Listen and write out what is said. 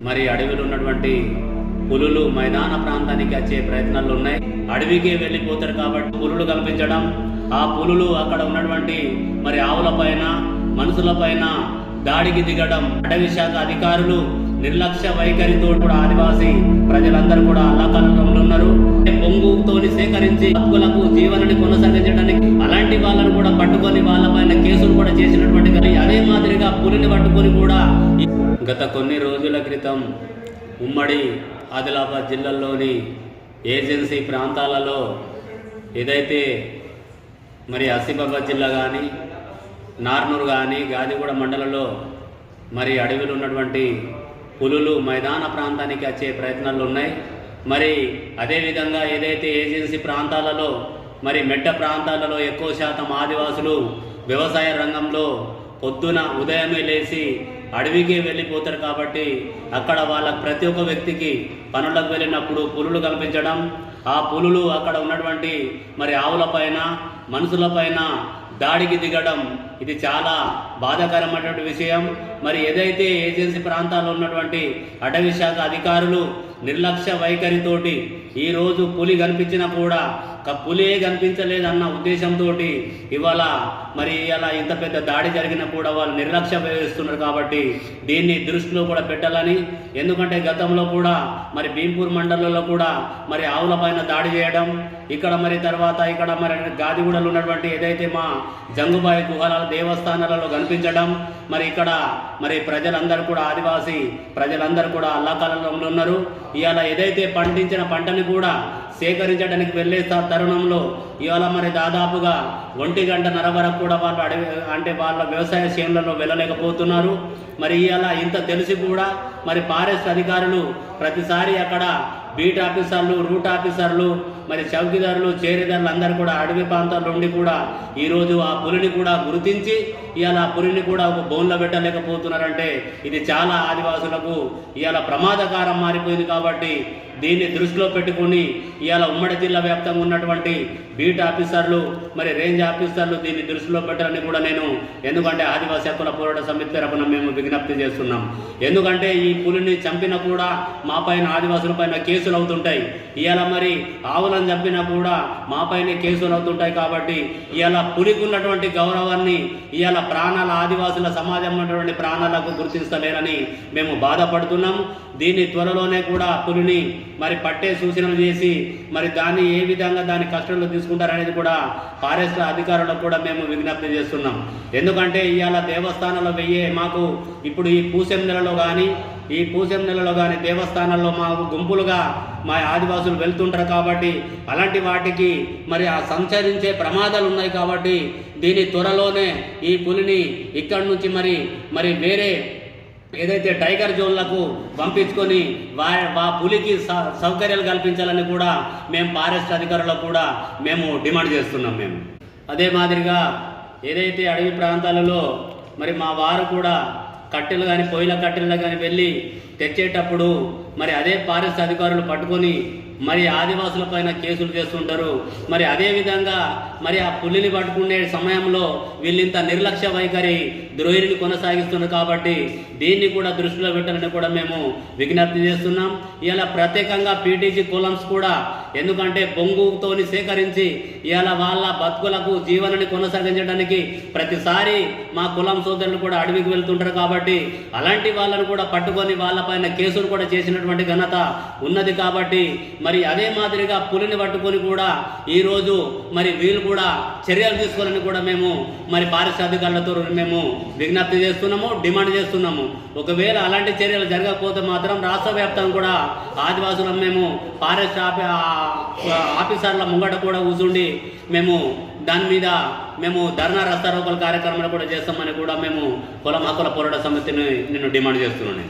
మరి అడవిలో ఉన్నటువంటి పులులు మైదాన ప్రాంతానికి వచ్చే ప్రయత్నాలు ఉన్నాయి. అడవికి వెళ్ళిపోతారు కాబట్టి పులులు కల్పించడం, ఆ పులులు అక్కడ ఉన్నటువంటి మరి ఆవులపైన మనుషులపైన దాడికి దిగడం, అటవీ శాఖ అధికారులు నిర్లక్ష్య వైఖరితో కూడా ఆదివాసీ ప్రజలందరూ కూడా అల్లకల్లంలో ఉన్నారు. బొంగుతోని సేకరించి హక్కులకు జీవనాన్ని కొనసాగించడానికి అలాంటి వాళ్ళను కూడా పట్టుకొని వాళ్ళపైన కేసులు కూడా చేసినటువంటి అదే మాదిరిగా పులిని పట్టుకొని కూడా గత కొన్ని రోజుల క్రితం ఉమ్మడి ఆదిలాబాద్ జిల్లాలోని ఏజెన్సీ ప్రాంతాలలో ఏదైతే మరి ఆసిఫాబాద్ జిల్లా కానీ నార్నూరు కానీ గాదిగూడ మండలంలో మరి అడవిలో ఉన్నటువంటి పులులు మైదాన ప్రాంతానికి వచ్చే ప్రయత్నాలు ఉన్నాయి. మరి అదేవిధంగా ఏదైతే ఏజెన్సీ ప్రాంతాలలో మరి మెట్ట ప్రాంతాలలో ఎక్కువ శాతం ఆదివాసులు వ్యవసాయ రంగంలో పొద్దున ఉదయమే లేచి అడవికి వెళ్ళిపోతారు కాబట్టి అక్కడ వాళ్ళ ప్రతి ఒక్క వ్యక్తికి పనులకు వెళ్ళినప్పుడు పులులు కల్పించడం, ఆ పులులు అక్కడ ఉన్నటువంటి మరి ఆవులపైన మనుషులపైన దాడికి దిగడం ఇది చాలా బాధాకరమైనటువంటి విషయం. మరి ఏదైతే ఏజెన్సీ ప్రాంతాల్లో ఉన్నటువంటి అటవీ శాఖ అధికారులు నిర్లక్ష్య వైఖరితోటి ఈరోజు పులి కనిపించినా కూడా పులే కనిపించలేదన్న ఉద్దేశంతో ఇవాళ మరి ఇలా ఇంత పెద్ద దాడి జరిగినా కూడా వాళ్ళు నిర్లక్ష్య వహిస్తున్నారు. కాబట్టి దీన్ని దృష్టిలో కూడా పెట్టాలని, ఎందుకంటే గతంలో కూడా మరి భీంపూర్ మండలంలో కూడా మరి ఆవులపైన దాడి చేయడం, ఇక్కడ మరి తర్వాత ఇక్కడ మరి గాదిగూడలో ఉన్నటువంటి ఏదైతే మా జంగుబాయి గుహల దేవస్థానాలలో కనిపించడం, మరి ఇక్కడ మరి ప్రజలందరూ కూడా ఆదివాసీ ప్రజలందరూ కూడా అల్లాకల్లంలో ఉన్నారు. ఇవాళ ఏదైతే పండించిన పంటని కూడా సేకరించడానికి వెళ్ళే తరుణంలో ఇవాళ మరి దాదాపుగా 1:30 వరకు కూడా వాళ్ళు అడవి అంటే వాళ్ళ వ్యవసాయ చేనులలో వెళ్ళలేకపోతున్నారు. మరి ఇవాళ ఇంత తెలిసి కూడా మరి ఫారెస్ట్ అధికారులు ప్రతిసారి అక్కడ బీట్ ఆఫీసర్లు, రూట్ ఆఫీసర్లు, మరి చౌకీదారులు, చేరేదారులు అందరూ కూడా అడవి ప్రాంతాల్లో ఉండి కూడా ఈరోజు ఆ పులిని కూడా గుర్తించి ఇవాళ ఆ పులిని కూడా ఒక బోన్లో పెట్టలేకపోతున్నారంటే ఇది చాలా ఆదివాసులకు ఇవాళ ప్రమాదకారం మారిపోయింది. కాబట్టి దీన్ని దృష్టిలో పెట్టుకుని ఇవాళ ఉమ్మడి జిల్లా వ్యాప్తంగా ఉన్నటువంటి బీట్ ఆఫీసర్లు మరి రేంజ్ ఆఫీసర్లు దీన్ని దృష్టిలో పెట్టాలని కూడా నేను, ఎందుకంటే ఆదివాసీ హక్కుల పోరాట సమితి తరపున మేము విజ్ఞప్తి చేస్తున్నాం. ఎందుకంటే ఈ పులిని చంపినా కూడా మా పైన ఆదివాసుల పైన కేసులు అవుతుంటాయి. ఇవాళ మరి ఆవులను చంపినా కూడా మా పైన కేసులు అవుతుంటాయి. కాబట్టి ఇవాళ పులికి ఉన్నటువంటి గౌరవాన్ని ఇవాళ ప్రాణాల ఆదివాసుల సమాజం ఉన్నటువంటి ప్రాణాలకు గుర్తిస్తలేరని మేము బాధపడుతున్నాం. దీన్ని త్వరలోనే కూడా పులిని మరి పట్టే సూచనలు చేసి మరి దాన్ని ఏ విధంగా దాని కస్టడీలో తీసుకుంటారనేది కూడా ఫారెస్ట్ అధికారులకు కూడా మేము విజ్ఞప్తి చేస్తున్నాం. ఎందుకంటే ఇవాళ దేవస్థానంలో మాకు ఇప్పుడు ఈ పూసెం నెలలో కానీ దేవస్థానాల్లో మాకు గుంపులుగా మా ఆదివాసులు వెళ్తుంటారు. కాబట్టి అలాంటి వాటికి మరి ఆ సంచరించే ప్రమాదాలు ఉన్నాయి. కాబట్టి దీని త్వరలోనే ఈ పులిని ఇక్కడి నుంచి మరి వేరే ఏదైతే టైగర్ జోన్లకు పంపించుకొని ఆ పులికి సౌకర్యాలు కల్పించాలని కూడా మేము ఫారెస్ట్ అధికారులకు కూడా మేము డిమాండ్ చేస్తున్నాం. మేము అదే మాదిరిగా ఏదైతే అడవి ప్రాంతాలలో మరి మా వారు కూడా కట్టెలు కానీ పొయ్యిల కట్టెలు కానీ వెళ్ళి తెచ్చేటప్పుడు మరి అదే ఫారెస్ట్ అధికారులు పట్టుకొని మరి ఆదివాసుల పైన కేసులు చేస్తుంటారు. మరి అదేవిధంగా మరి ఆ పులిని పట్టుకునే సమయంలో వీళ్ళింత నిర్లక్ష్య వైఖరి ద్రోహిని కొనసాగిస్తున్నారు. కాబట్టి దీన్ని కూడా దృష్టిలో పెట్టాలని కూడా మేము విజ్ఞప్తి చేస్తున్నాం. ఇలా ప్రత్యేకంగా పీటీజీ కులమ్స్ కూడా, ఎందుకంటే బొంగుతోని సేకరించి ఇవాళ వాళ్ళ బతుకులకు జీవనాన్ని కొనసాగించడానికి ప్రతిసారి మా కులం సోదరులు కూడా అడవికి వెళ్తుంటారు. కాబట్టి అలాంటి వాళ్ళను కూడా పట్టుకొని వాళ్ళపైన కేసులు కూడా చేసినటువంటి ఘనత ఉన్నది. కాబట్టి మరి అదే మాదిరిగా పులిని పట్టుకొని కూడా ఈరోజు మరి వీళ్ళు కూడా చర్యలు తీసుకోవాలని కూడా మేము మరి ఫారెస్ట్ అధికారులతో మేము విజ్ఞప్తి చేస్తున్నాము, డిమాండ్ చేస్తున్నాము. ఒకవేళ అలాంటి చర్యలు జరగకపోతే మాత్రం రాష్ట్ర వ్యాప్తంగా కూడా ఆదివాసులను మేము ఫారెస్ట్ ఆఫీసర్ల ముంగట కూడా కూర్చుండి మేము దాని మీద మేము ధర్నా రాస్తారోకోల కార్యక్రమాలు కూడా చేస్తామని కూడా మేము కులం హక్కుల పోరాట సమితిని నేను డిమాండ్ చేస్తున్నాను.